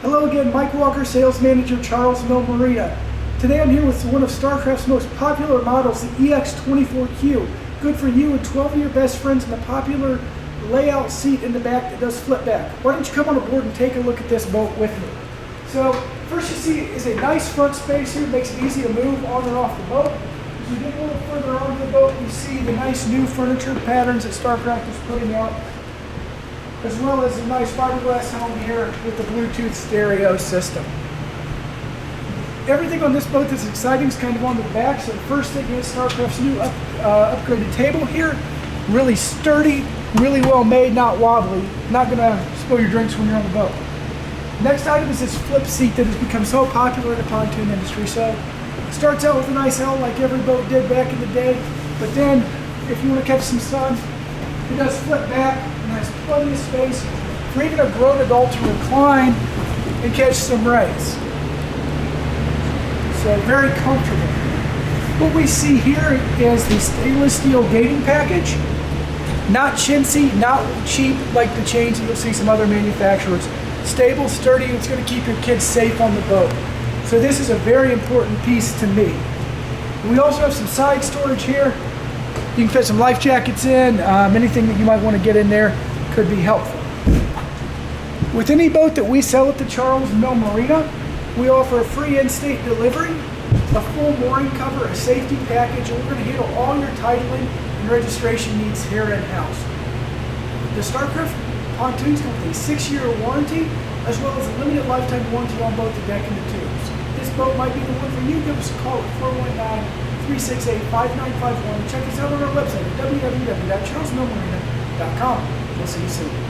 Hello again, Mike Walker, Sales Manager, Charles Mill Marina. Today I'm here with one of Starcraft's most popular models, the EX24Q. Good for you and 12 of your best friends in the popular layout seat in the back that does flip back. Why don't you come on aboard and take a look at this boat with me. So first you see is a nice front space here, makes it easy to move on and off the boat. As you get a little further onto the boat, you see the nice new furniture patterns that Starcraft is putting out, as well as a nice fiberglass helm here with the Bluetooth stereo system. Everything on this boat that's exciting is kind of on the back. So the first thing is Starcraft's new upgraded table here. Really sturdy, really well made, not wobbly. Not going to spill your drinks when you're on the boat. Next item is this flip seat that has become so popular in the pontoon industry. So it starts out with a nice L like every boat did back in the day. But then if you want to catch some sun, it does flip back and has plenty of space for even a grown adult to recline and catch some rays. So very comfortable. What we see here is the stainless steel gating package. Not chintzy, not cheap like the chains that you'll see some other manufacturers. Stable, sturdy, it's going to keep your kids safe on the boat. So this is a very important piece to me. We also have some side storage here. You can fit some life jackets in, anything that you might want to get in there could be helpful. With any boat that we sell at the Charles Mill Marina, we offer a free in-state delivery, a full mooring cover, a safety package, and we're going to handle all your titling and registration needs here in-house. The Starcraft pontoons come with a 6-year warranty, as well as a limited lifetime warranty on both the deck and the tubes. This boat might be the one for you. Give us a call at 419-368-5951. Check us out on our website at www.charlesmillmarina.com. We'll see you soon.